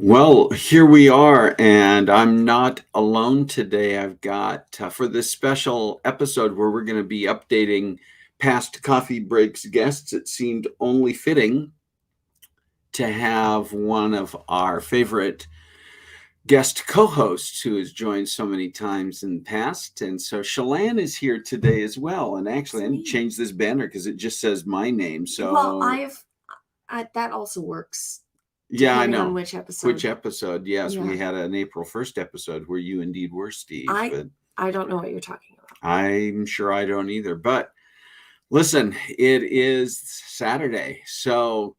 Well, here we are, and I'm not alone today. I've got for this special episode where we're going to be updating past coffee breaks guests, it seemed only fitting to have one of our favorite guest co-hosts who has joined so many times in the past. And so Shalane is here today as well. And actually, I didn't change this banner because it just says my name. So that also works. Yeah, I Depending know. on which episode. Which episode? Yes, we Yeah. had an April 1st episode where you indeed were Steve. But I don't know what you're talking about. I'm sure I don't either. But listen, it is Saturday. So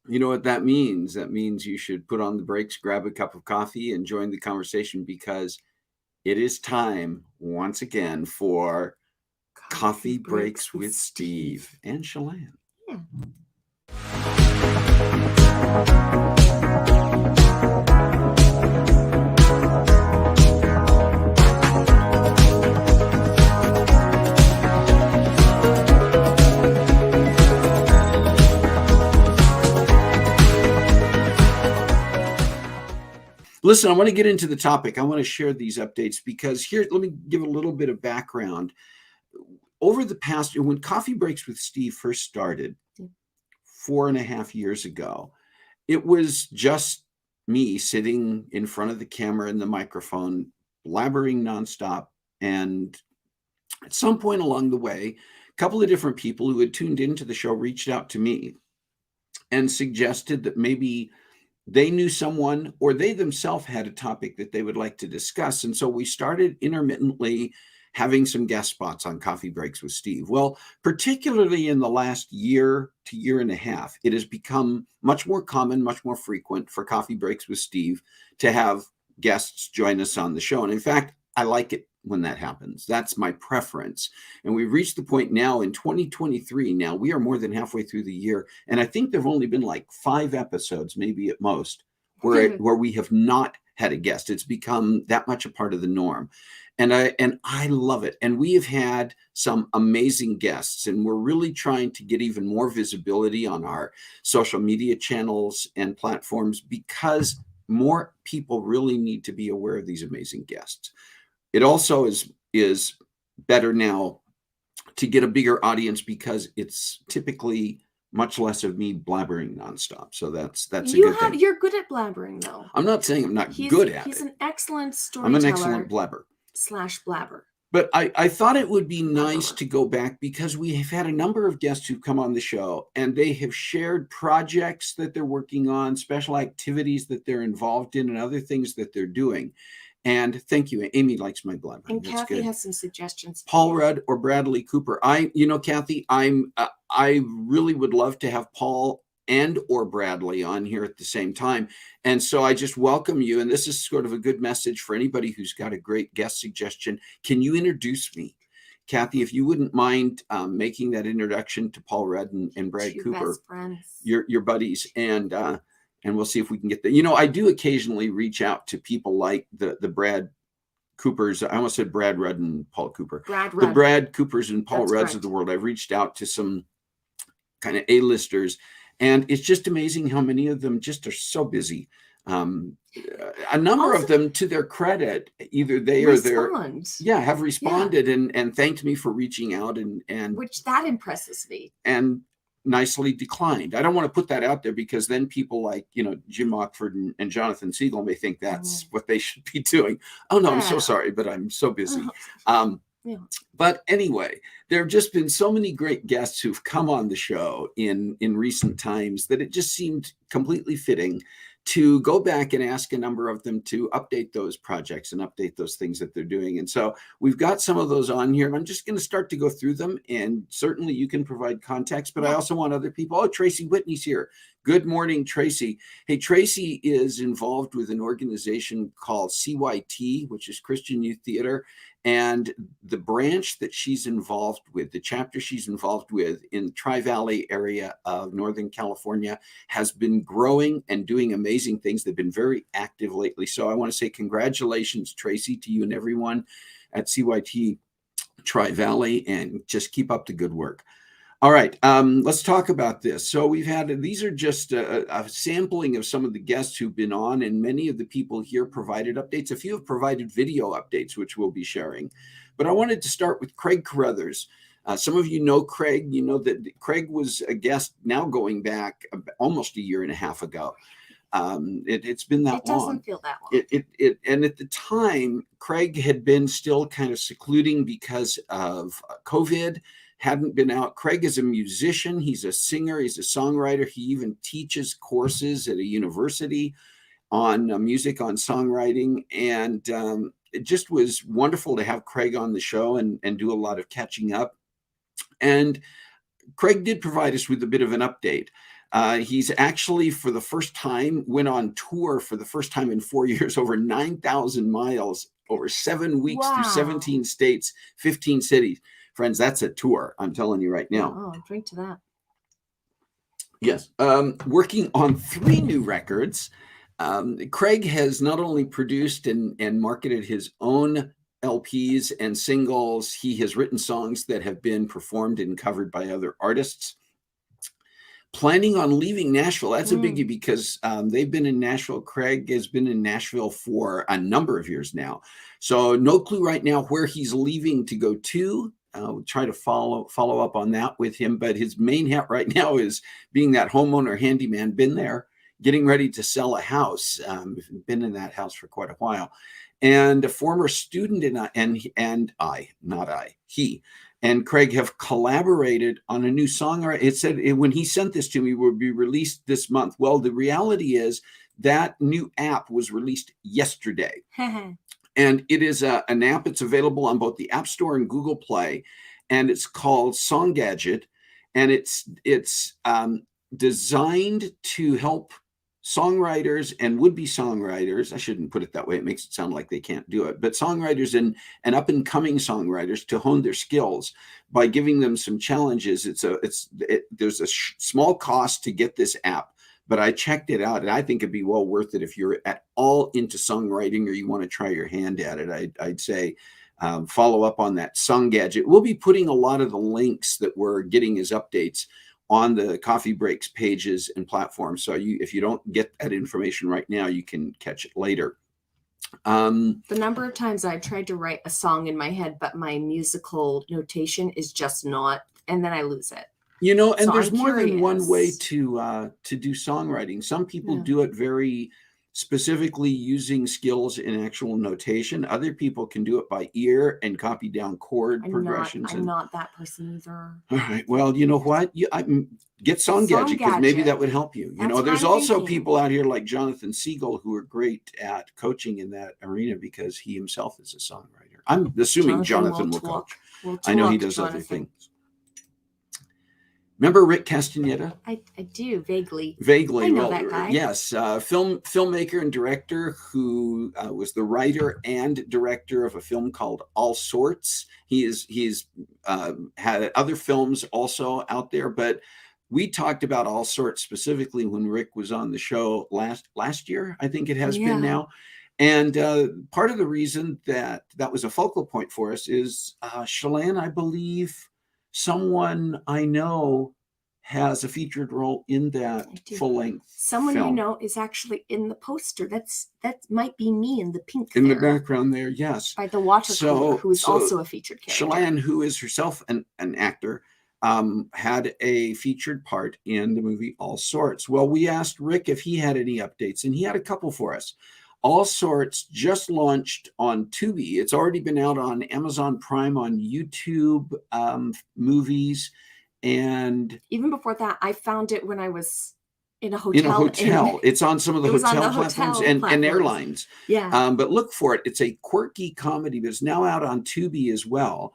you know what that means? That means you should put on the brakes, grab a cup of coffee, and join the conversation because it is time once again for Coffee Breaks with Steve and Shalane. Yeah. Listen, I want to get into the topic. I want to share these updates because here, let me give a little bit of background. Over the past, when Coffee Breaks with Steve first started 4.5 years ago, it was just me sitting in front of the camera and the microphone, blabbering nonstop. And at some point along the way, a couple of different people who had tuned into the show reached out to me and suggested that maybe they knew someone or they themselves had a topic that they would like to discuss. And so we started intermittently having some guest spots on Coffee Breaks with Steve. Well, particularly in the last year to year and a half, it has become much more common, much more frequent for Coffee Breaks with Steve to have guests join us on the show. And in fact, I like it when that happens. That's my preference. And we've reached the point now in 2023. Now we are more than halfway through the year. And I think there've only been like 5 episodes, maybe at most, where we have not had a guest. It's become that much a part of the norm. And I love it. And we have had some amazing guests, and we're really trying to get even more visibility on our social media channels and platforms because more people really need to be aware of these amazing guests. It also is better now to get a bigger audience because it's typically much less of me blabbering nonstop. So that's a good thing. You're good at blabbering, though. I'm not saying I'm not good at it. He's an excellent storyteller. I'm an excellent blabber. /blabber. But I thought it would be nice to go back because we have had a number of guests who've come on the show and they have shared projects that they're working on, special activities that they're involved in, and other things that they're doing. And thank you. Amy likes my blabbering. And Kathy has some suggestions. Paul Rudd or Bradley Cooper. Kathy, I really would love to have Paul and or Bradley on here at the same time. And so I just welcome you. And this is sort of a good message for anybody who's got a great guest suggestion. Can you introduce me? Kathy, if you wouldn't mind making that introduction to Paul Rudd and Brad Cooper, best friends. Your buddies, and we'll see if we can get there. I do occasionally reach out to people like the Brad Coopers. I almost said Brad Rudd and Paul Cooper. The Brad Coopers and Paul Rudds of the world. I've reached out to some kind of A-listers, and it's just amazing how many of them just are so busy. A number of them, to their credit, either they or their have responded and thanked me for reaching out and which that impresses me. And nicely declined. I don't want to put that out there because then people like, Jim Mockford and Jonathan Siegel may think that's what they should be doing. Oh no, I'm so sorry, but I'm so busy. But anyway, there have just been so many great guests who've come on the show in recent times that it just seemed completely fitting to go back and ask a number of them to update those projects and update those things that they're doing. And so we've got some of those on here, and I'm just going to start to go through them. And certainly you can provide context, but I also want other people. Oh, Tracy Whitney's here. Good morning, Tracy. Hey, Tracy is involved with an organization called CYT, which is Christian Youth Theater. And the branch that she's involved with, the chapter she's involved with in the Tri-Valley area of Northern California, has been growing and doing amazing things. They've been very active lately. So I want to say congratulations, Tracy, to you and everyone at CYT Tri-Valley, and just keep up the good work. All right, let's talk about this. So we've had, these are just a sampling of some of the guests who've been on, and many of the people here provided updates. A few have provided video updates, which we'll be sharing. But I wanted to start with Craig Carruthers. Some of you know Craig. You know that Craig was a guest now going back almost a year and a half ago. It's been that long. It doesn't feel that long. And at the time, Craig had been still kind of secluding because of COVID, hadn't been out. Craig is a musician. He's a singer. He's a songwriter. He even teaches courses at a university on music, on songwriting. And it just was wonderful to have Craig on the show and do a lot of catching up. And Craig did provide us with a bit of an update. He's actually, for the first time, went on tour for the first time in 4 years, over 9,000 miles, over 7 weeks through 17 states, 15 cities. Friends, that's a tour, I'm telling you right now. Oh, drink to that. Yes. Working on 3 new records. Craig has not only produced and marketed his own LPs and singles, he has written songs that have been performed and covered by other artists. Planning on leaving Nashville. That's a biggie because they've been in Nashville. Craig has been in Nashville for a number of years now. So no clue right now where he's leaving to go to. We'll try to follow up on that with him. But his main hat right now is being that homeowner handyman, been there, getting ready to sell a house. Been in that house for quite a while. And a former student he and Craig have collaborated on a new song. It said when he sent this to me, it would be released this month. Well, the reality is that new app was released yesterday. And it is an app. It's available on both the App Store and Google Play. And it's called Song Gadget. And it's designed to help songwriters and would-be songwriters. I shouldn't put it that way. It makes it sound like they can't do it. But songwriters and up-and-coming songwriters to hone their skills by giving them some challenges. There's a small cost to get this app, but I checked it out, and I think it'd be well worth it if you're at all into songwriting or you want to try your hand at it. I'd say follow up on that Song Gadget. We'll be putting a lot of the links that we're getting as updates on the Coffee Breaks pages and platforms. So if you don't get that information right now, you can catch it later. The number of times I've tried to write a song in my head, but my musical notation is just not, and then I lose it. You know, and So there's I'm more than one way curious. to do songwriting. Some people Yeah. do it very specifically using skills in actual notation. Other people can do it by ear and copy down chord progressions. I'm not that person either. All right. Well, you know what? Get Song Gadget, because maybe that would help you. That's what There's I'm also thinking. people out here like Jonathan Siegel who are great at coaching in that arena because he himself is a songwriter. I'm assuming Jonathan will coach. I know he does other things. Remember Rick Castaneda? I do, vaguely. Vaguely. I know that guy. Yes, filmmaker and director who was the writer and director of a film called All Sorts. He's had other films also out there, but we talked about All Sorts specifically when Rick was on the show last year. I think it has been now. And part of the reason that was a focal point for us is Chelan, I believe, someone I know has a featured role in that full-length Someone film. you know is actually in the poster. That might be me in the pink in there, the background there. Yes, by the water cooler, who is also a featured character. Chelan, who is herself an actor, had a featured part in the movie All Sorts. Well, we asked Rick if he had any updates, and he had a couple for us. All Sorts just launched on Tubi. It's already been out on Amazon Prime, on YouTube movies, and even before that, I found it when I was in a hotel. It's on some of the hotel platforms and airlines. Yeah. But look for it. It's a quirky comedy, but it's now out on Tubi as well.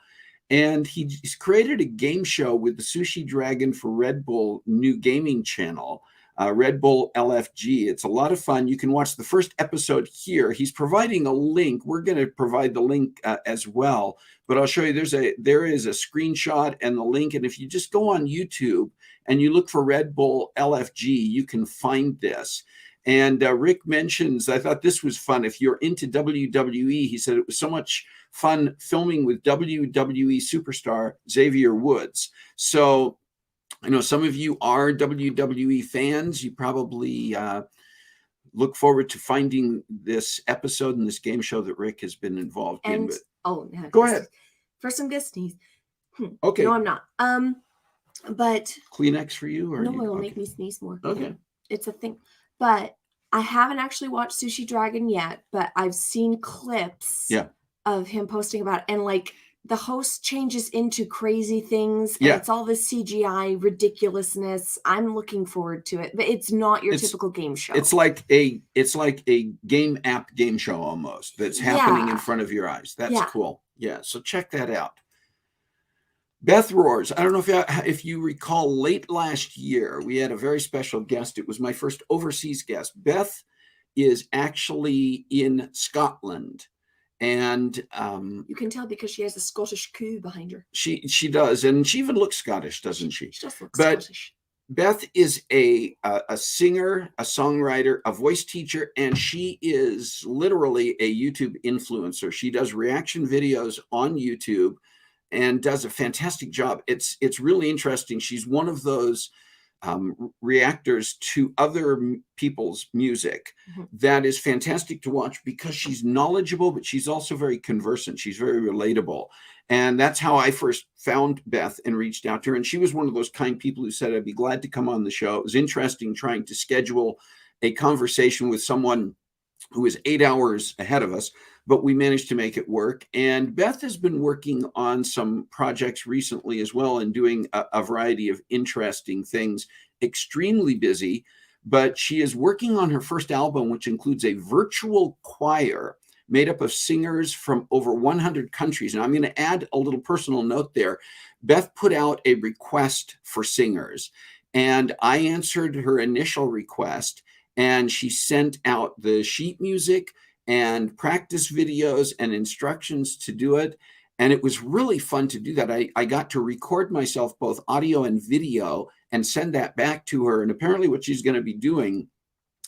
And he's created a game show with the Sushi Dragon for Red Bull new gaming channel. Red Bull LFG. It's a lot of fun. You can watch the first episode here. He's providing a link. We're going to provide the link as well, but I'll show you. There is a screenshot and the link. And if you just go on YouTube and you look for Red Bull LFG, you can find this. And Rick mentions, I thought this was fun. If you're into WWE, he said it was so much fun filming with WWE superstar Xavier Woods. So I know some of you are WWE fans. You probably look forward to finding this episode and this game show that Rick has been involved in. But no, go ahead. First, I'm gonna sneeze. Okay. No, I'm not. But Kleenex for you, or no, it'll make me sneeze more. Okay. It's a thing. But I haven't actually watched Sushi Dragon yet, but I've seen clips of him posting about it, and like the host changes into crazy things, and it's all this CGI ridiculousness. I'm looking forward to it, but it's not your typical game show. It's like a game app game show almost that's happening in front of your eyes. That's cool. Yeah, so check that out. Beth Roars. I don't know if you recall, late last year, we had a very special guest. It was my first overseas guest. Beth is actually in Scotland. And you can tell because she has a Scottish coo behind her. She does. And she even looks Scottish, doesn't she? She does look Scottish. Beth is a singer, a songwriter, a voice teacher, and she is literally a YouTube influencer. She does reaction videos on YouTube and does a fantastic job. It's really interesting. She's one of those reactors to other people's music that is fantastic to watch because she's knowledgeable, but she's also very conversant. She's very relatable. And that's how I first found Beth and reached out to her. And she was one of those kind people who said, I'd be glad to come on the show. It was interesting trying to schedule a conversation with someone who is 8 hours ahead of us, but we managed to make it work. And Beth has been working on some projects recently as well and doing a variety of interesting things, extremely busy, but she is working on her first album, which includes a virtual choir made up of singers from over 100 countries. And I'm going to add a little personal note there. Beth put out a request for singers, and I answered her initial request, and she sent out the sheet music and practice videos and instructions to do it. And it was really fun to do that. I got to record myself, both audio and video, and send that back to her. And apparently what she's going to be doing,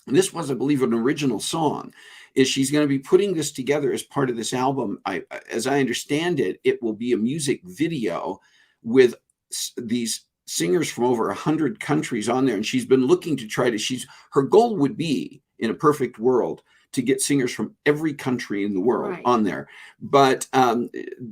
and this was, I believe, an original song, is she's going to be putting this together as part of this album. As I understand it, it will be a music video with these singers from over 100 countries on there. And she's been looking to her goal would be, in a perfect world, to get singers from every country in the world on there. But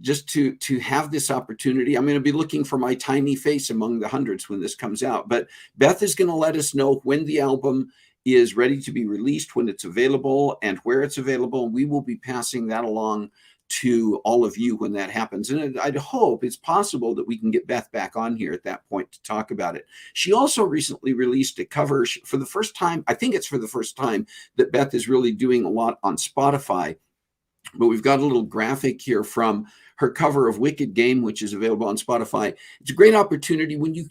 just to have this opportunity, I'm going to be looking for my tiny face among the hundreds when this comes out. But Beth is going to let us know when the album is ready to be released, when it's available, and where it's available. We will be passing that along to all of you when that happens. And I'd hope it's possible that we can get Beth back on here at that point to talk about it. She also recently released a cover for the first time. I think it's for the first time that Beth is really doing a lot on Spotify. But we've got a little graphic here from her cover of Wicked Game, which is available on Spotify. It's a great opportunity when you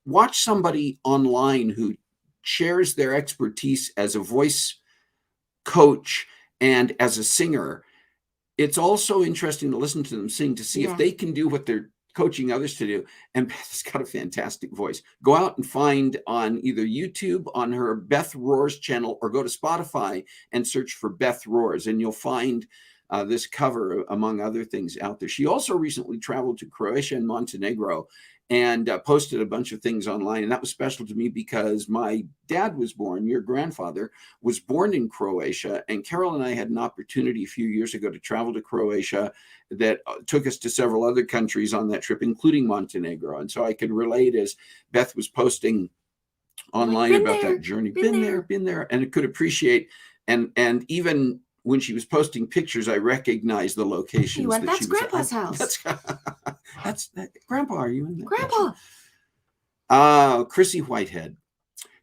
watch somebody online who shares their expertise as a voice coach and as a singer. It's also interesting to listen to them sing to see if they can do what they're coaching others to do. And Beth's got a fantastic voice. Go out and find on either YouTube on her Beth Roars channel, or go to Spotify and search for Beth Roars, and you'll find this cover, among other things, out there. She also recently traveled to Croatia and Montenegro and posted a bunch of things online. And that was special to me because my dad was born, your grandfather was born in Croatia. And Carol and I had an opportunity a few years ago to travel to Croatia that took us to several other countries on that trip, including Montenegro. And so I could relate as Beth was posting online about that journey. Been there. And I could appreciate, and even when she was posting pictures, I recognized the locations. That's Grandpa's house. That's Grandpa. Are you in there? Grandpa. Chrissy Whitehead.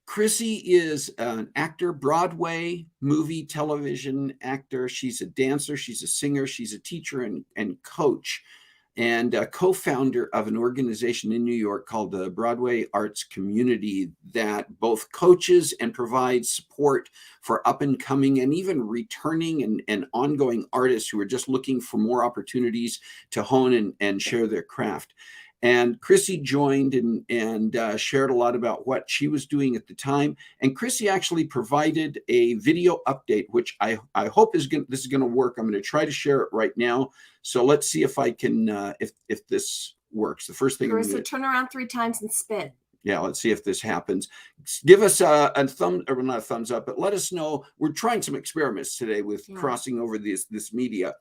Chrissy is an actor, Broadway, movie, television actor. She's a dancer. She's a singer. She's a teacher and coach, and a co-founder of an organization in New York called the Broadway Arts Community that both coaches and provides support for up and coming and even returning and ongoing artists who are just looking for more opportunities to hone and share their craft. And Chrissy joined and shared a lot about what she was doing at the time. And Chrissy actually provided a video update, which I hope this is going to work. I'm going to try to share it right now. So let's see if I can, if this works. The first thing, Carissa, turn around 3 times and spit. Yeah, let's see if this happens. Give us a thumb, or not a thumbs up, but let us know. We're trying some experiments today with crossing over this media.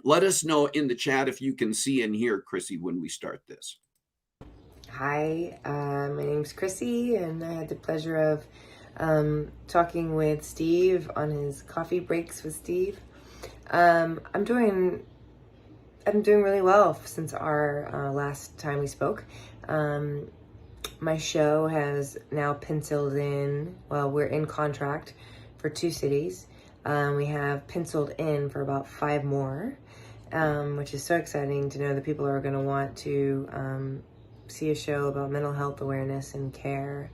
Let us know in the chat if you can see and hear Chrissy when we start this. Hi, my name's Chrissy, and I had the pleasure of talking with Steve on his coffee breaks with Steve. I'm doing really well since our last time we spoke. My show has now penciled in, well, we're in contract for 2 cities. We have penciled in for about 5 more, which is so exciting to know that people are going to want to see a show about mental health awareness and care.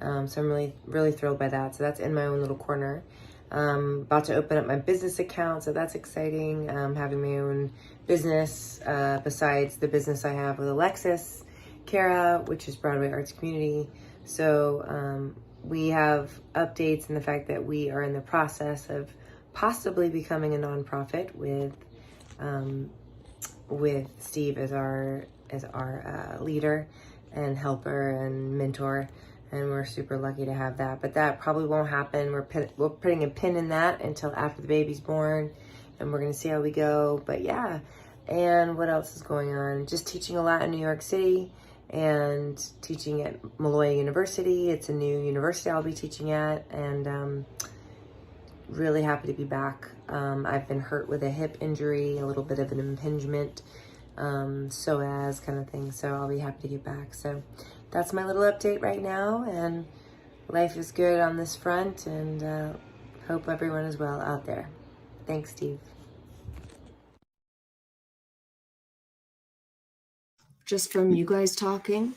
So I'm really, really thrilled by that. So that's in my own little corner. About to open up my business account, so that's exciting. Having my own business besides the business I have with Alexis Kara, which is Broadway Arts Community. So we have updates in the fact that we are in the process of possibly becoming a nonprofit with Steve as our leader and helper and mentor, and we're super lucky to have that. But that probably won't happen. We're putting a pin in that until after the baby's born, and we're gonna see how we go. But yeah, and what else is going on? Just teaching a lot in New York City and teaching at Malloy University. It's a new university I'll be teaching at, and really happy to be back. I've been hurt with a hip injury, a little bit of an impingement, psoas kind of thing. So I'll be happy to get back. So that's my little update right now, and life is good on this front, and hope everyone is well out there. Thanks, Steve. Just from you guys talking.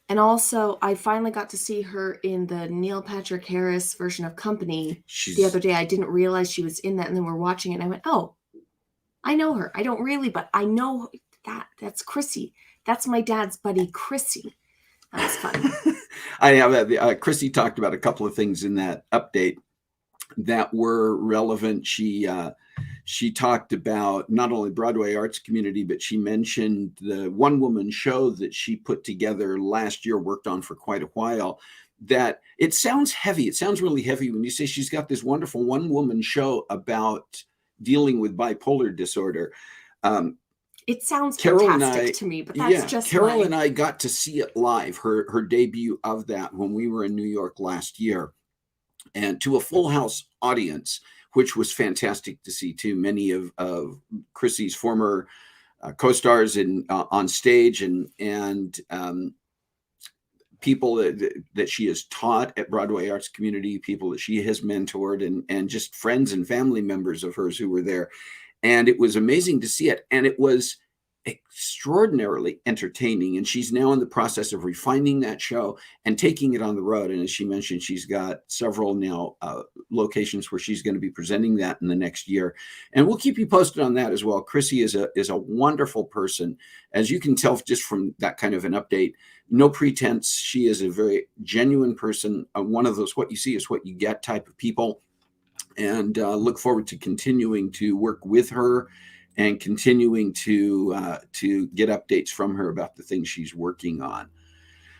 And also, I finally got to see her in the Neil Patrick Harris version of Company the other day. I didn't realize she was in that, and then we're watching it, and I went, oh, I know her. I don't really, but I know that's Chrissy. That's my dad's buddy, Chrissy. That's fun. I have Chrissy talked about a couple of things in that update that were relevant. She talked about not only Broadway Arts Community, but she mentioned the one-woman show that she put together last year, worked on for quite a while. That it sounds heavy. It sounds really heavy when you say she's got this wonderful one-woman show about dealing with bipolar disorder. It sounds fantastic to me, but that's just Carol and I got to see it live, her debut of that when we were in New York last year, and to a full house audience, which was fantastic to see too. Many of Chrissy's former co-stars on stage, and people that she has taught at Broadway Arts Community, people that she has mentored, and just friends and family members of hers who were there. And it was amazing to see it. And it was extraordinarily entertaining. And she's now in the process of refining that show and taking it on the road. And as she mentioned, she's got several now locations where she's going to be presenting that in the next year. And we'll keep you posted on that as well. Chrissy is a wonderful person. As you can tell just from that kind of an update, no pretense. She is a very genuine person. One of those, what you see is what you get type of people. And look forward to continuing to work with her and continuing to get updates from her about the things she's working on.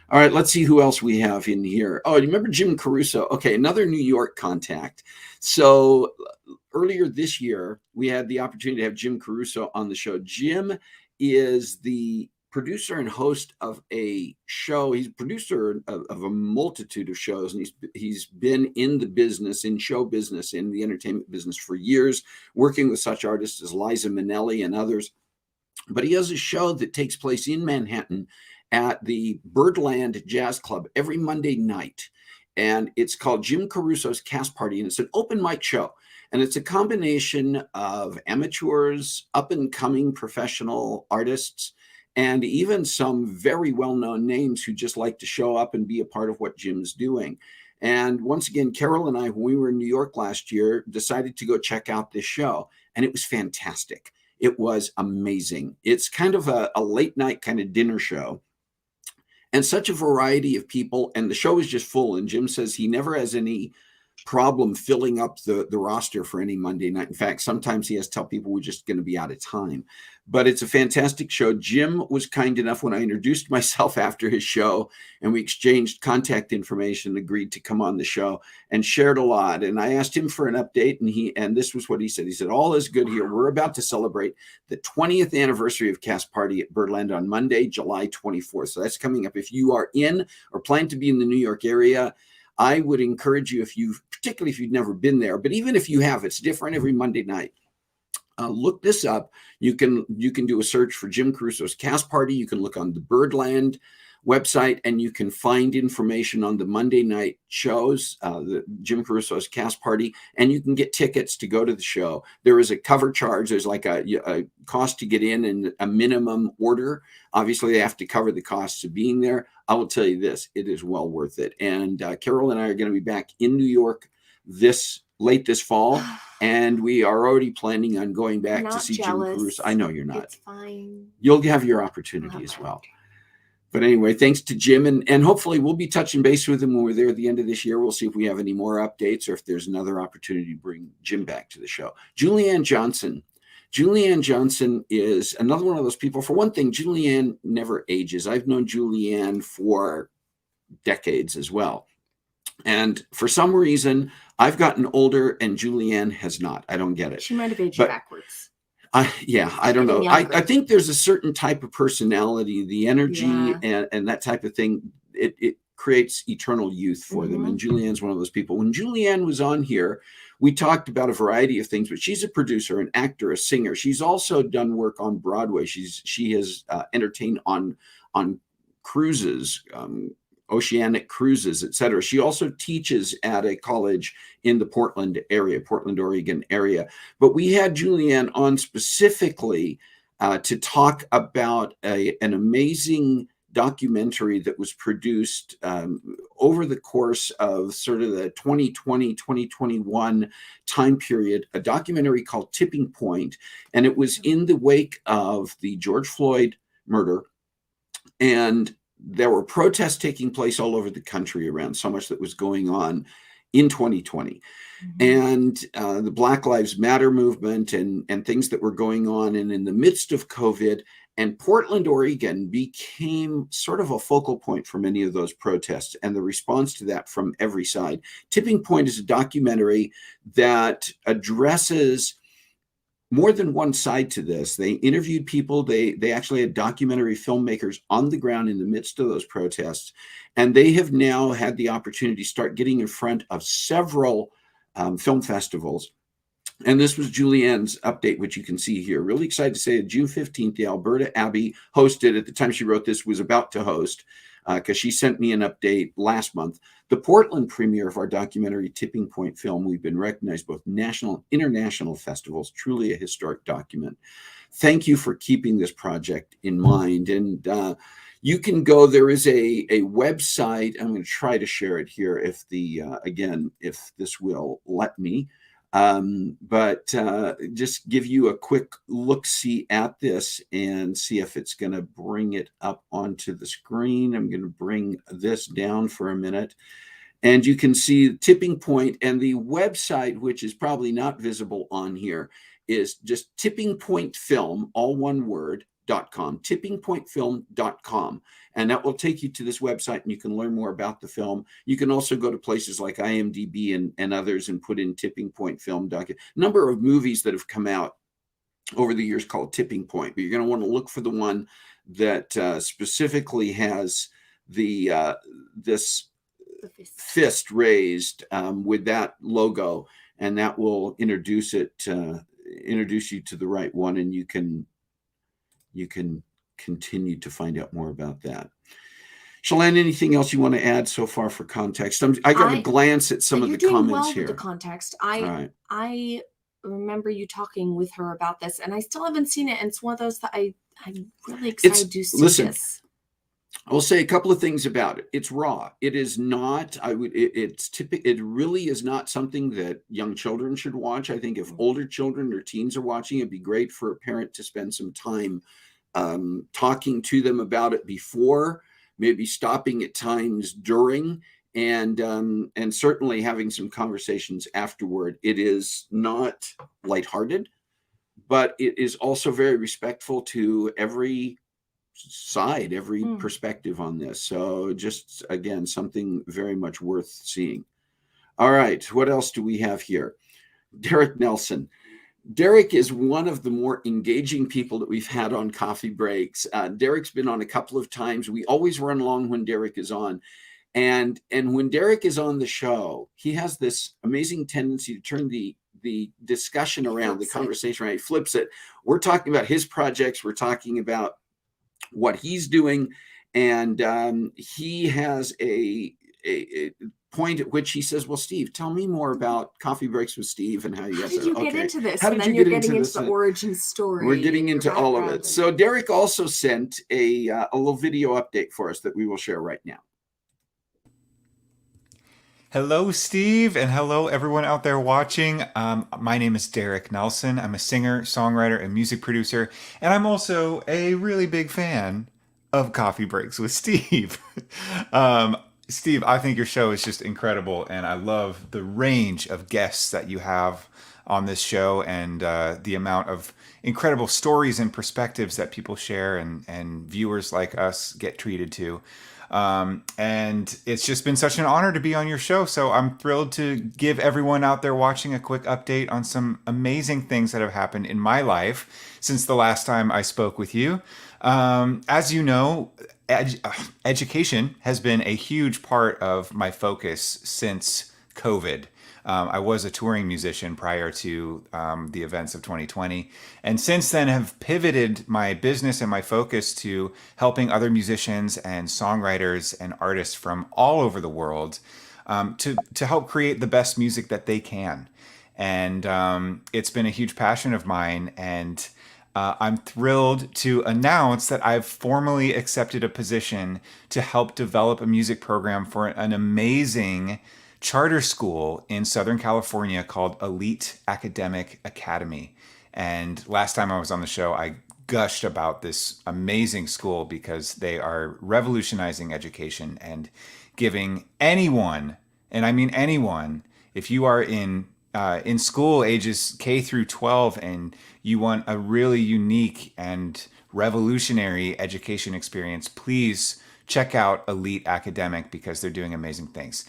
All right, let's see who else we have in here. Oh, you remember Jim Caruso? Okay, another New York contact. So earlier this year, we had the opportunity to have Jim Caruso on the show. Jim is the producer and host of a show. He's a producer of a multitude of shows, and he's been in the business, in show business, in the entertainment business for years, working with such artists as Liza Minnelli and others. But he has a show that takes place in Manhattan at the Birdland Jazz Club every Monday night. And it's called Jim Caruso's Cast Party, and it's an open mic show. And it's a combination of amateurs, up-and-coming professional artists, and even some very well-known names who just like to show up and be a part of what Jim's doing. And once again, Carol and I, when we were in New York last year, decided to go check out this show, and it was fantastic. It was amazing. It's kind of a late night kind of dinner show, and such a variety of people, and the show is just full. And Jim says he never has any problem filling up the roster for any Monday night. In fact, sometimes he has to tell people we're just going to be out of time. But it's a fantastic show. Jim was kind enough when I introduced myself after his show and we exchanged contact information, agreed to come on the show and shared a lot. And I asked him for an update and this was what he said. He said, all is good here. We're about to celebrate the 20th anniversary of Cast Party at Birdland on Monday, July 24th. So that's coming up. If you are in or plan to be in the New York area, I would encourage you, particularly if you've never been there, but even if you have, it's different every Monday night. Look this up. You can do a search for Jim Caruso's Cast Party. You can look on the Birdland website and you can find information on the Monday night shows, the Jim Caruso's Cast Party, and you can get tickets to go to the show. There is a cover charge. There's like a cost to get in and a minimum order. Obviously, they have to cover the costs of being there. I will tell you this, it is well worth it. And Carol and I are going to be back in New York late this fall. And we are already planning on going back to see jealous. Jim Caruso. I know you're not. It's fine. You'll have your opportunity as well. But anyway, thanks to Jim. And hopefully we'll be touching base with him when we're there at the end of this year. We'll see if we have any more updates or if there's another opportunity to bring Jim back to the show. Julianne Johnson. Julianne Johnson is another one of those people. For one thing, Julianne never ages. I've known Julianne for decades as well. And for some reason, I've gotten older and Julianne has not. I don't get it. She might have aged backwards. I don't know. I think there's a certain type of personality, the energy and that type of thing. It creates eternal youth for them. And Julianne's one of those people. When Julianne was on here, we talked about a variety of things, but she's a producer, an actor, a singer. She's also done work on Broadway. She has entertained on cruises, oceanic cruises, etc. She also teaches at a college in the Portland, Oregon area. But we had Julianne on specifically to talk about an amazing documentary that was produced over the course of sort of the 2020, 2021 time period, a documentary called Tipping Point. And it was in the wake of the George Floyd murder. And there were protests taking place all over the country around so much that was going on in 2020. And the Black Lives Matter movement and things that were going on. And in the midst of COVID, and Portland, Oregon became sort of a focal point for many of those protests and the response to that from every side. Tipping Point is a documentary that addresses more than one side to this. They interviewed people. They actually had documentary filmmakers on the ground in the midst of those protests. And they have now had the opportunity to start getting in front of several film festivals. And this was Julianne's update, which you can see here. Really excited to say that June 15th, the Alberta Abbey hosted, at the time she wrote this, was about to host, because she sent me an update last month, the Portland premiere of our documentary Tipping Point film. We've been recognized both national and international festivals, truly a historic document. Thank you for keeping this project in mind. And you can go, there is a website. I'm going to try to share it here if again, if this will let me. But just give you a quick look-see at this and see if it's going to bring it up onto the screen. I'm going to bring this down for a minute. And you can see Tipping Point, and the website, which is probably not visible on here, is just Tipping Point Film, all one word, .com, tippingpointfilm.com. And that will take you to this website and you can learn more about the film. You can also go to places like IMDb and others and put in Tipping Point Film number of movies that have come out over the years called Tipping Point, but you're going to want to look for the one that specifically has this fist raised with that logo, and that will introduce you to the right one, and you can continue to find out more about that. Shalane, anything else you want to add so far for context? I got a glance at some of the comments here. With the context. I remember you talking with her about this, and I still haven't seen it. And it's one of those that I'm really excited to see this. I will say a couple of things about it. It's raw. It is not. It really is not something that young children should watch. I think if older children or teens are watching, it'd be great for a parent to spend some time talking to them about it before, maybe stopping at times during, and certainly having some conversations afterward. It is not lighthearted, but it is also very respectful to every side, every perspective on this. So just, again, something very much worth seeing. All right, what else do we have here? Derek Nelson. Derek is one of the more engaging people that we've had on Coffee Breaks. Derek's been on a couple of times. We always run along when Derek is on. And when Derek is on the show, he has this amazing tendency to turn the discussion around, the conversation around. He flips it. We're talking about his projects. We're talking about what he's doing. And he has a point at which he says, well, Steve, tell me more about Coffee Breaks with Steve and how you guys get into this? How did and then you you're get getting into the origin story. We're getting into all of it. So Derek also sent a little video update for us that we will share right now. Hello, Steve, and hello, everyone out there watching. My name is Derek Nelson. I'm a singer, songwriter, and music producer, and I'm also a really big fan of Coffee Breaks with Steve. Steve, I think your show is just incredible, and I love the range of guests that you have on this show and the amount of incredible stories and perspectives that people share and viewers like us get treated to. And it's just been such an honor to be on your show. So I'm thrilled to give everyone out there watching a quick update on some amazing things that have happened in my life since the last time I spoke with you. As you know, education has been a huge part of my focus since COVID. I was a touring musician prior to the events of 2020, and since then have pivoted my business and my focus to helping other musicians and songwriters and artists from all over the world to help create the best music that they can. And it's been a huge passion of mine, and I'm thrilled to announce that I've formally accepted a position to help develop a music program for an amazing charter school in Southern California called Elite Academic Academy. And last time I was on the show, I gushed about this amazing school because they are revolutionizing education and giving anyone, and I mean anyone, if you are in school ages K through 12 and you want a really unique and revolutionary education experience, please check out Elite Academic because they're doing amazing things.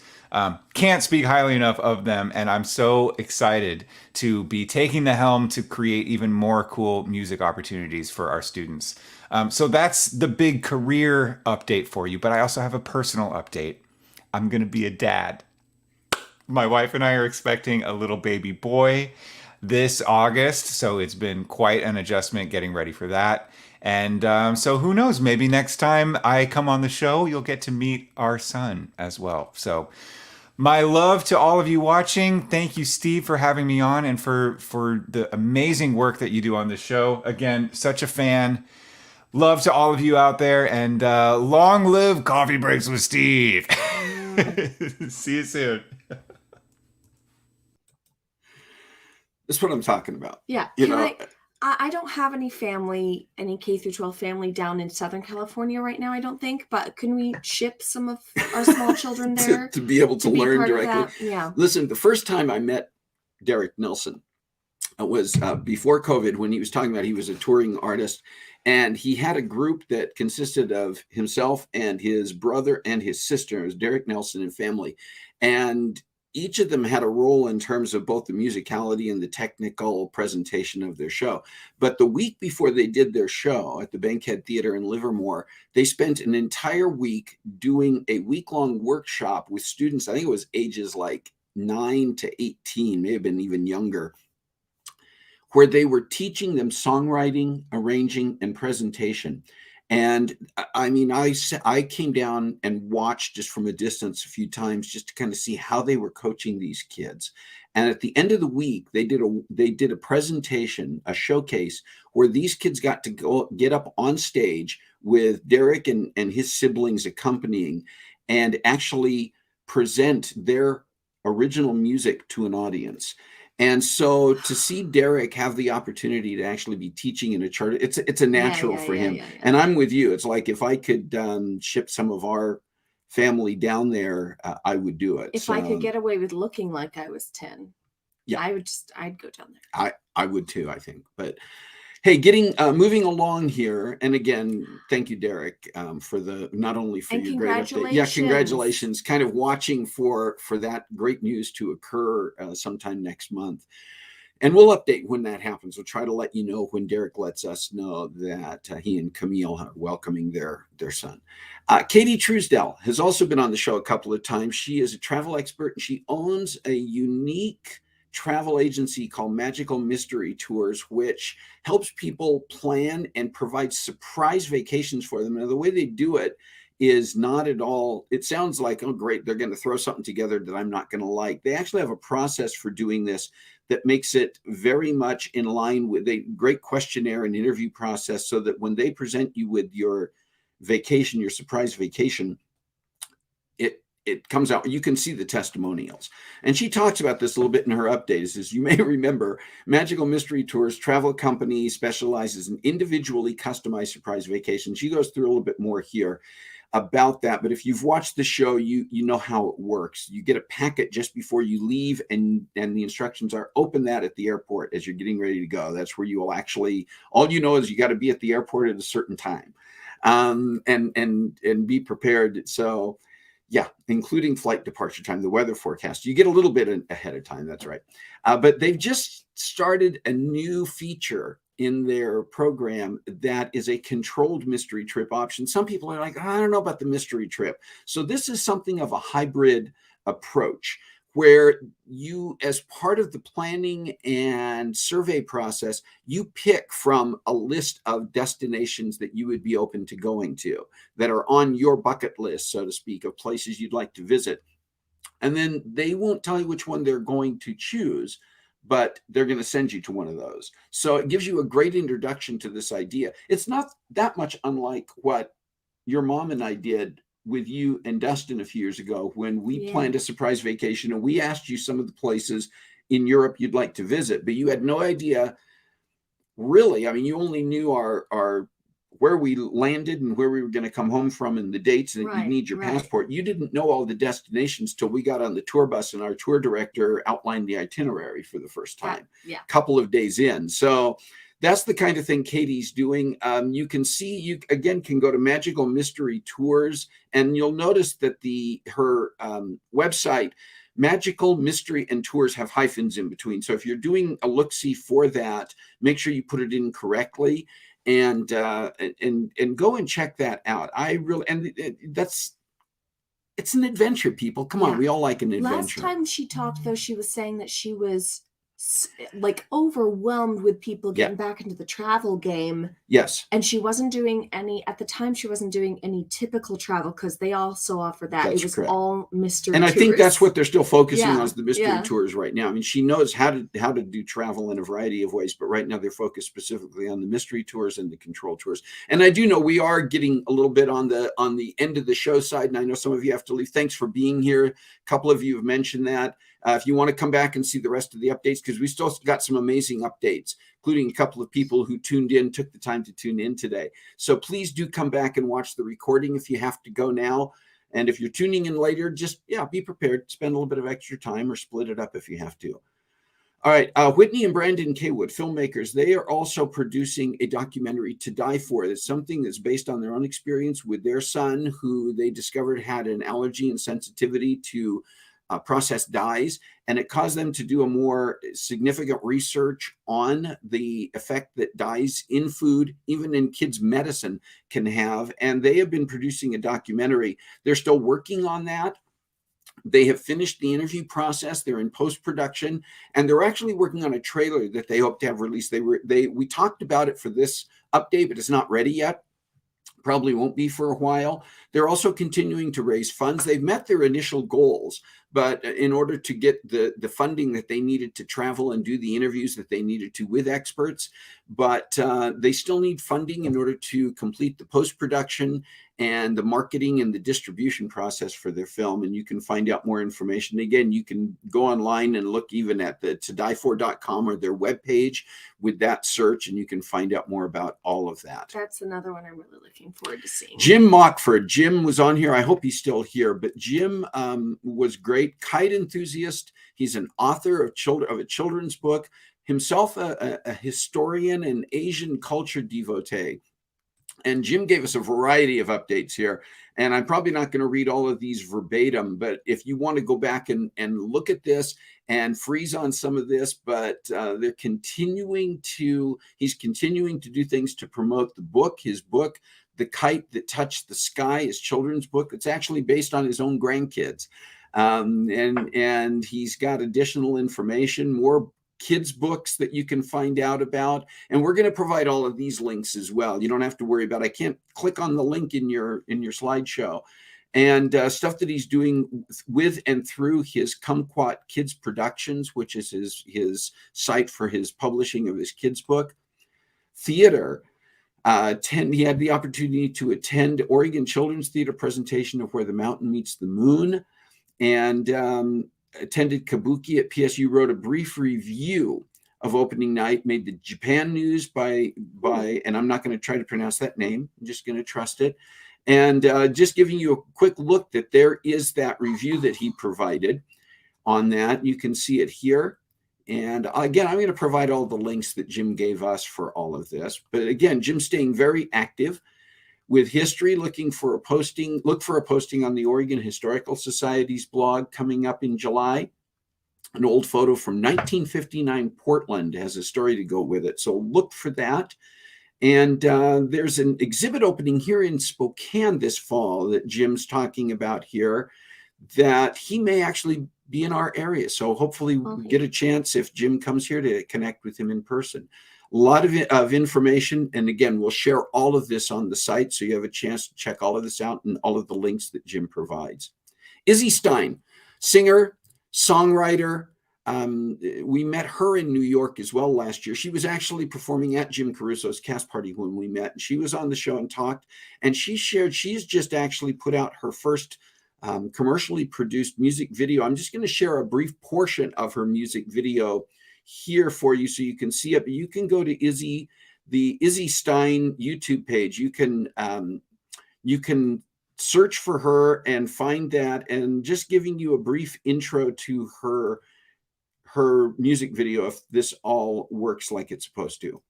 Can't speak highly enough of them, and I'm so excited to be taking the helm to create even more cool music opportunities for our students. So that's the big career update for you, but I also have a personal update. I'm going to be a dad. My wife and I are expecting a little baby boy this August, so it's been quite an adjustment getting ready for that. And so who knows, maybe next time I come on the show, you'll get to meet our son as well. So my love to all of you watching. Thank you, Steve, for having me on and for the amazing work that you do on this show. Again, such a fan. Love to all of you out there, and long live Coffee Breaks with Steve. See you soon. That's what I'm talking about. Yeah. I don't have any family, any K through 12 family down in Southern California right now, I don't think. But can we ship some of our small children there to be able to learn directly? Yeah. Listen, the first time I met Derek Nelson was before COVID, when he was talking about he was a touring artist, and he had a group that consisted of himself and his brother and his sister. It was Derek Nelson and family, and each of them had a role in terms of both the musicality and the technical presentation of their show. But the week before they did their show at the Bankhead Theater in Livermore, they spent an entire week doing a week-long workshop with students. I think it was ages like 9 to 18, may have been even younger, where they were teaching them songwriting, arranging, and presentation. And I mean, I came down and watched just from a distance a few times just to kind of see how they were coaching these kids. And at the end of the week, they did a presentation, a showcase, where these kids got to get up on stage with Derek and his siblings accompanying and actually present their original music to an audience. And so to see Derek have the opportunity to actually be teaching in a charter, it's a natural for him. And I'm with you. It's like if I could ship some of our family down there, I would do it. If I could get away with looking like I was 10, yeah, I'd go down there. I would too, I think. But hey, moving along here, and again, thank you, Derek, for not only for your great update. Yeah, congratulations. Kind of watching for that great news to occur sometime next month. And we'll update when that happens. We'll try to let you know when Derek lets us know that he and Camille are welcoming their son. Katie Truesdell has also been on the show a couple of times. She is a travel expert, and she owns a unique travel agency called Magical Mystery Tours, which helps people plan and provide surprise vacations for them. Now, the way they do it is not at all, it sounds like, oh, great, they're going to throw something together that I'm not going to like. They actually have a process for doing this that makes it very much in line with a great questionnaire and interview process, so that when they present you with your vacation, your surprise vacation, it comes out, you can see the testimonials. And she talks about this a little bit in her updates. As you may remember, Magical Mystery Tours travel company specializes in individually customized surprise vacations. She goes through a little bit more here about that, but if you've watched the show, you know how it works. You get a packet just before you leave, and the instructions are open that at the airport as you're getting ready to go. That's where you will actually, all you know is you got to be at the airport at a certain time, and be prepared. So yeah, including flight departure time, the weather forecast. You get a little bit ahead of time. That's right. But they've just started a new feature in their program that is a controlled mystery trip option. Some people are like, I don't know about the mystery trip. So this is something of a hybrid approach, where you, as part of the planning and survey process, you pick from a list of destinations that you would be open to going to, that are on your bucket list, so to speak, of places you'd like to visit. And then they won't tell you which one they're going to choose, but they're going to send you to one of those. So it gives you a great introduction to this idea. It's not that much unlike what your mom and I did with you and Dustin a few years ago, when we planned a surprise vacation, and we asked you some of the places in Europe you'd like to visit, but you had no idea, really. I mean, you only knew our where we landed and where we were going to come home from, and the dates, and you need your passport. You didn't know all the destinations till we got on the tour bus and our tour director outlined the itinerary for the first time, a couple of days in. So that's the kind of thing Katie's doing. You can see, you again can go to Magical Mystery Tours, and you'll notice that her website, Magical Mystery and Tours, have hyphens in between. So if you're doing a look-see for that, make sure you put it in correctly, and go and check that out. It's an adventure, people. Come on, we all like an adventure. Last time she talked, though, she was saying that she was like overwhelmed with people getting back into the travel game. Yes. And she wasn't doing any, at the time, she wasn't doing any typical travel, because they also offer that. It was all mystery and tours. I think that's what they're still focusing on, is the mystery tours right now. I mean, she knows how to do travel in a variety of ways, but right now they're focused specifically on the mystery tours and the control tours. And I do know we are getting a little bit on the end of the show side, and I know some of you have to leave. Thanks for being here. A couple of you have mentioned that. If you want to come back and see the rest of the updates, because we still got some amazing updates, including a couple of people who took the time to tune in today. So please do come back and watch the recording if you have to go now. And if you're tuning in later, just, be prepared. Spend a little bit of extra time, or split it up if you have to. All right. Whitney and Brandon Kaywood, filmmakers, they are also producing a documentary, To Die For. It's something that's based on their own experience with their son, who they discovered had an allergy and sensitivity to processed dyes, and it caused them to do a more significant research on the effect that dyes in food, even in kids' medicine, can have. And they have been producing a documentary. They're still working on that. They have finished the interview process. They're in post-production, and they're actually working on a trailer that they hope to have released. We talked about it for this update, but it's not ready yet. Probably won't be for a while. They're also continuing to raise funds. They've met their initial goals, but in order to get the funding that they needed to travel and do the interviews that they needed to with experts, but they still need funding in order to complete the post-production and the marketing and the distribution process for their film. And you can find out more information. Again, you can go online and look even at the todiefor.com or their webpage with that search, and you can find out more about all of that. That's another one I'm really looking forward to seeing. Jim Mockford. Jim was on here. I hope he's still here, but Jim was great. Kite enthusiast. He's an author of a children's book, himself a historian and Asian culture devotee. And Jim gave us a variety of updates here. And I'm probably not going to read all of these verbatim, but if you want to go back and look at this and freeze on some of this, but he's continuing to do things to promote the book, his book, The Kite That Touched the Sky, his children's book. It's actually based on his own grandkids. And he's got additional information, more kids books that you can find out about, and we're going to provide all of these links as well. You don't have to worry about, I can't click on the link in your slideshow, and stuff that he's doing with and through his Kumquat Kids Productions, which is his site for his publishing of his kids book. Theater. He had the opportunity to attend Oregon Children's Theater presentation of Where the Mountain Meets the Moon, and attended Kabuki at PSU, wrote a brief review of opening night, made the Japan news by and I'm not going to try to pronounce that name, I'm just going to trust it. And just giving you a quick look that there is that review that he provided on that. You can see it here. And again, I'm going to provide all the links that Jim gave us for all of this. But again, Jim's staying very active with history, look for a posting on the Oregon Historical Society's blog coming up in July. An old photo from 1959 Portland has a story to go with it. So look for that. And there's an exhibit opening here in Spokane this fall that Jim's talking about here, that he may actually be in our area. So hopefully we'll get a chance, if Jim comes here, to connect with him in person. A lot of information. And again, we'll share all of this on the site, so you have a chance to check all of this out and all of the links that Jim provides. Izzy Stein, singer, songwriter. We met her in New York as well last year. She was actually performing at Jim Caruso's cast party when we met. And she was on the show and talked. And she shared, she's just actually put out her first commercially produced music video. I'm just going to share a brief portion of her music video here for you so you can see it. But you can go to the Izzy Stein YouTube page. You can search for her and find that, and just giving you a brief intro to her music video, if this all works like it's supposed to.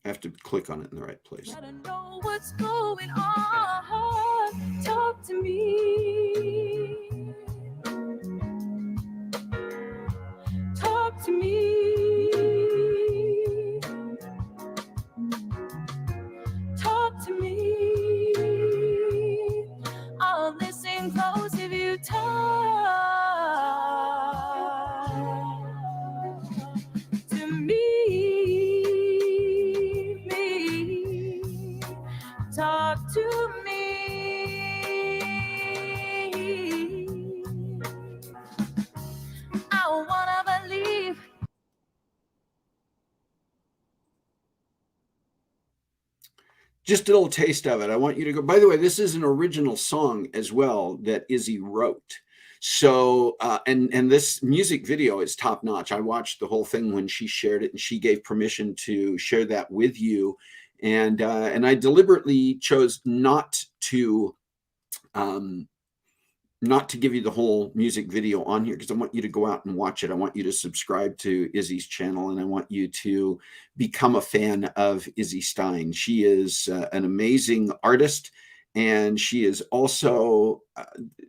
I have to click on it in the right place. I don't know what's going on. Talk to me. Talk to me. Talk to me. I'll listen close if you talk to me. Talk to me. I wanna believe. Just a little taste of it. I want you to go. By the way, this is an original song as well that Izzy wrote. So, and this music video is top notch. I watched the whole thing when she shared it, and she gave permission to share that with you. And I deliberately chose not to give you the whole music video on here, because I want you to go out and watch it. I want you to subscribe to Izzy's channel, and I want you to become a fan of Izzy Stein. She is an amazing artist, and she is also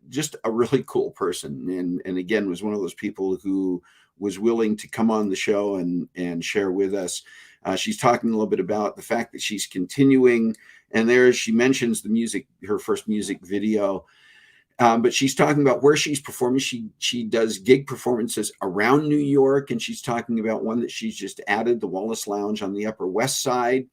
just a really cool person. And again, was one of those people who was willing to come on the show and share with us. She's talking a little bit about the fact that she's continuing, and there she mentions the music, her first music video. But she's talking about where she's performing. She does gig performances around New York, and she's talking about one that she's just added, the Wallace Lounge on the Upper West Side.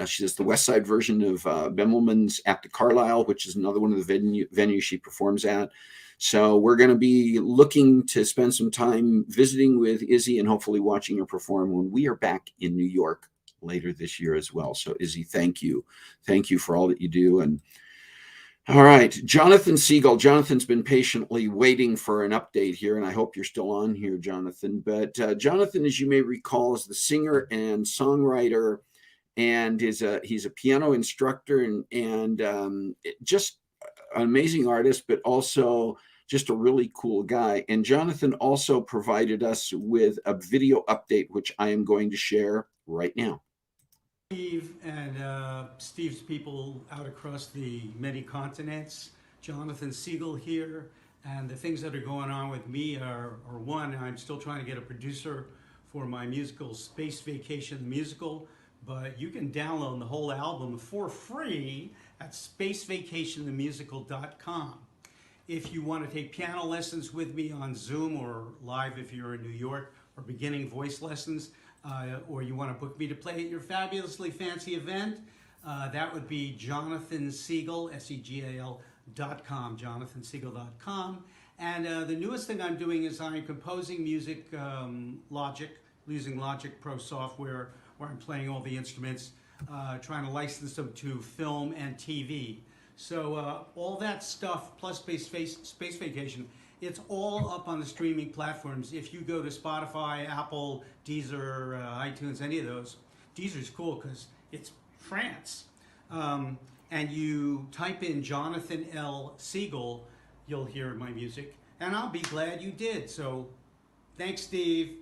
She does the West Side version of Bemmelman's at the Carlisle, which is another one of the venues she performs at. So we're going to be looking to spend some time visiting with Izzy and hopefully watching her perform when we are back in New York later this year as well. So Izzy, thank you for all that you do. And all right, Jonathan Siegel. Jonathan's been patiently waiting for an update here, and I hope you're still on here, Jonathan. But Jonathan, as you may recall, is the singer and songwriter, and he's a piano instructor and just an amazing artist, but also just a really cool guy. And Jonathan also provided us with a video update, which I am going to share right now. Steve and Steve's people out across the many continents. Jonathan Siegel here, and the things that are going on with me are one, I'm still trying to get a producer for my musical Space Vacation the Musical, but you can download the whole album for free at spacevacationthemusical.com. If you want to take piano lessons with me on Zoom or live if you're in New York, or beginning voice lessons, or you want to book me to play at your fabulously fancy event, that would be Jonathan Siegel, SEGAL.com, jonathansiegel.com. And the newest thing I'm doing is I'm composing music Logic, using Logic Pro software, where I'm playing all the instruments, trying to license them to film and TV. So all that stuff, plus Space Vacation, it's all up on the streaming platforms. If you go to Spotify, Apple, Deezer, iTunes, any of those, Deezer's cool because it's France. And you type in Jonathan L. Siegel, you'll hear my music. And I'll be glad you did. So thanks, Steve.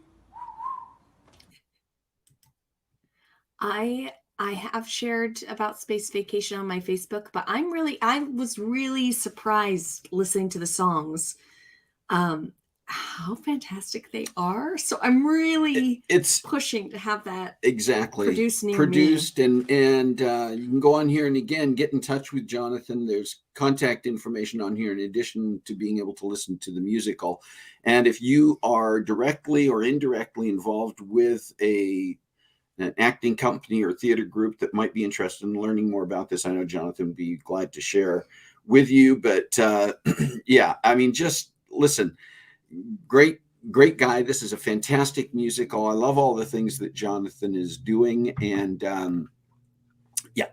I have shared about Space Vacation on my Facebook, but I was really surprised listening to the songs. How fantastic they are. So I'm really pushing to have that produced near me. And you can go on here and again get in touch with Jonathan. There's contact information on here in addition to being able to listen to the musical. And if you are directly or indirectly involved with an acting company or theater group that might be interested in learning more about this, I know Jonathan would be glad to share with you. But yeah, I mean, just listen, great guy. This is a fantastic musical. I love all the things that Jonathan is doing. And yeah,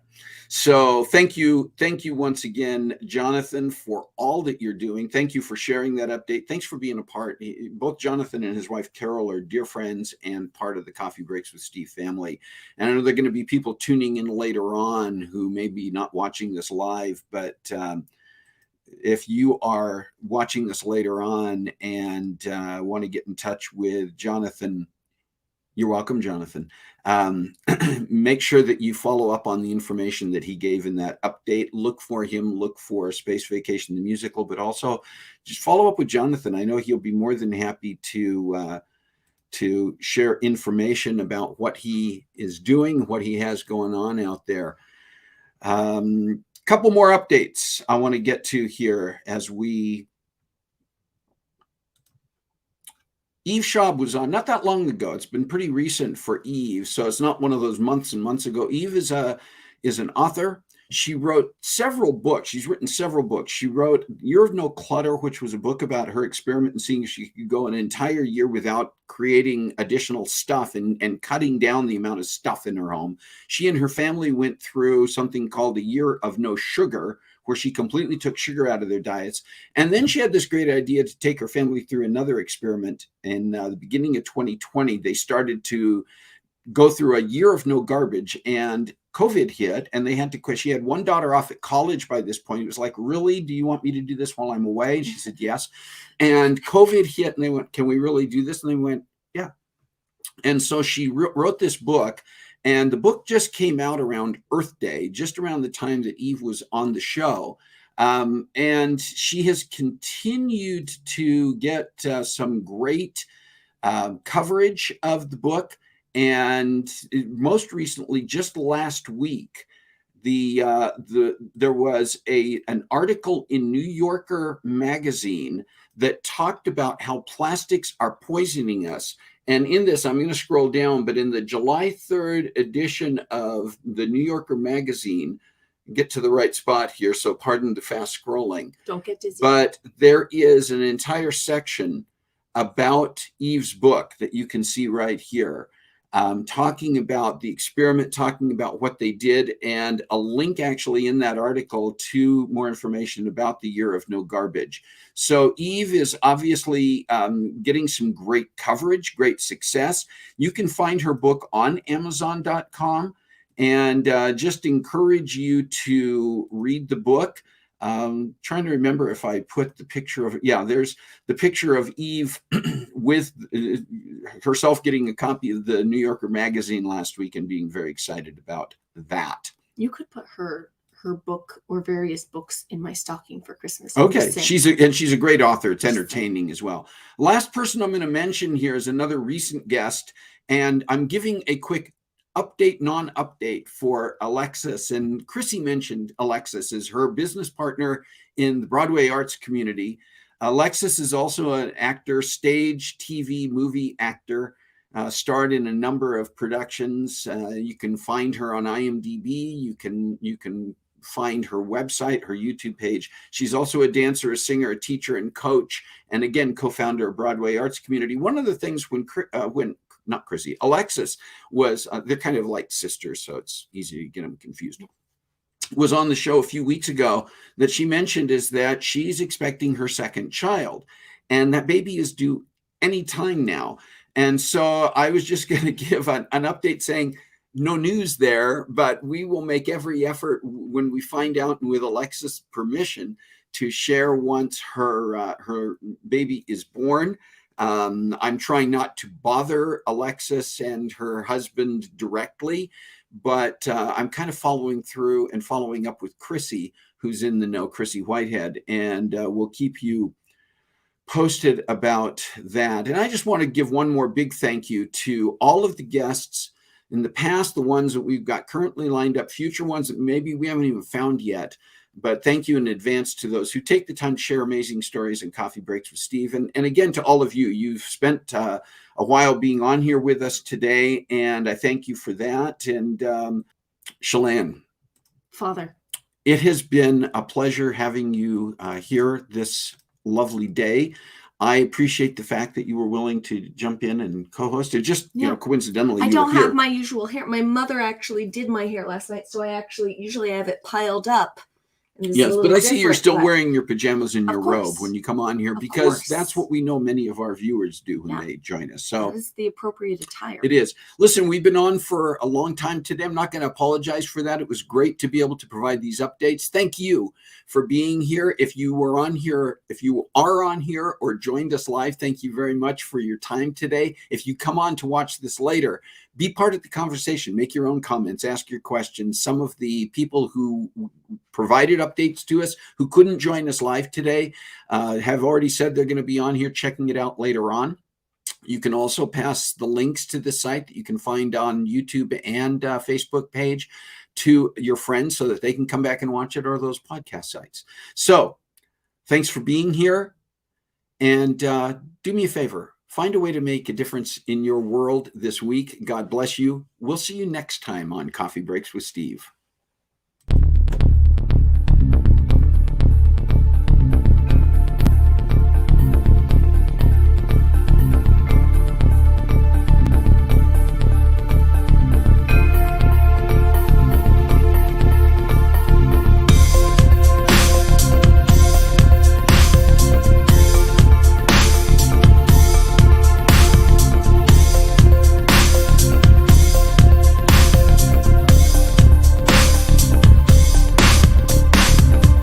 so thank you once again, Jonathan, for all that you're doing. Thank you for sharing that update. Thanks for being a part. Both Jonathan and his wife Carol are dear friends and part of the Coffee Breaks with Steve family. And I know there are going to be people tuning in later on who may be not watching this live, but if you are watching this later on and want to get in touch with Jonathan, you're welcome, Jonathan. Make sure that you follow up on the information that he gave in that update. Look for him, look for Space Vacation the Musical, but also just follow up with Jonathan. I know he'll be more than happy to share information about what he is doing, what he has going on out there. Couple more updates I want to get to here as Eve Schaub was on not that long ago. It's been pretty recent for Eve, so it's not one of those months and months ago. Eve is an author. She wrote several books. She's written several books. She wrote Year of No Clutter, which was a book about her experiment and seeing if she could go an entire year without creating additional stuff and cutting down the amount of stuff in her home. She and her family went through something called a Year of No Sugar, where she completely took sugar out of their diets. And then she had this great idea to take her family through another experiment. In the beginning of 2020, they started to go through a year of no garbage, and COVID hit, and they had to quit. She had one daughter off at college by this point. It was like, really? Do you want me to do this while I'm away? And she said, yes. And COVID hit, and they went, can we really do this? And they went, yeah. And so she wrote this book, and the book just came out around Earth Day, just around the time that Eve was on the show. And she has continued to get some great coverage of the book. And most recently, just last week, there was an article in New Yorker magazine that talked about how plastics are poisoning us. And in this, I'm going to scroll down, but in the July 3rd edition of the New Yorker magazine, get to the right spot here, so pardon the fast scrolling. Don't get dizzy. But there is an entire section about Eve's book that you can see right here. talking about the experiment, talking about what they did, and a link actually in that article to more information about the year of no garbage. So Eve is obviously getting some great coverage, great success. You can find her book on Amazon.com, and just encourage you to read the book. Trying to remember if I put the picture of, yeah, there's the picture of Eve with herself getting a copy of the New Yorker magazine last week and being very excited about that. You could put her book or various books in my stocking for Christmas. Okay, she's a great author. It's entertaining as well. Last person I'm going to mention here is another recent guest, and I'm giving a quick update, non-update for Alexis. And Chrissy mentioned Alexis as her business partner in the Broadway arts community. Alexis is also an actor, stage, TV, movie actor, starred in a number of productions. You can find her on IMDb. You can find her website, her YouTube page. She's also a dancer, a singer, a teacher, and coach, and again, co-founder of Broadway Arts Community. One of the things when not Chrissy, Alexis was, they're kind of like sisters, so it's easy to get them confused, was on the show a few weeks ago, that she mentioned is that she's expecting her second child, and that baby is due any time now. And so I was just going to give an update saying, no news there, but we will make every effort when we find out, and with Alexis' permission, to share once her baby is born. I'm trying not to bother Alexis and her husband directly, but I'm kind of following through and following up with Chrissy, who's in the know, Chrissy Whitehead, and we'll keep you posted about that. And I just want to give one more big thank you to all of the guests in the past, the ones that we've got currently lined up, future ones that maybe we haven't even found yet. But thank you in advance to those who take the time to share amazing stories and coffee breaks with Steve. And again, to all of you, you've spent a while being on here with us today, and I thank you for that. And Shalane, Father, it has been a pleasure having you here this lovely day. I appreciate the fact that you were willing to jump in and co-host it. Just, coincidentally, I don't have my usual hair. My mother actually did my hair last night, so I usually have it piled up. Yes, but I see you're still wearing your pajamas and your robe when you come on here, because that's what we know many of our viewers do when they join us. So that is the appropriate attire. It is. Listen, we've been on for a long time today. I'm not going to apologize for that. It was great to be able to provide these updates. Thank you for being here. If you are on here or joined us live, thank you very much for your time today. If you come on to watch this later, be part of the conversation. Make your own comments, ask your questions. Some of the people who provided updates to us who couldn't join us live today have already said they're going to be on here checking it out later on. You can also pass the links to the site that you can find on YouTube and Facebook page to your friends so that they can come back and watch it, or those podcast sites. So thanks for being here. And do me a favor. Find a way to make a difference in your world this week. God bless you. We'll see you next time on Coffee Breaks with Steve.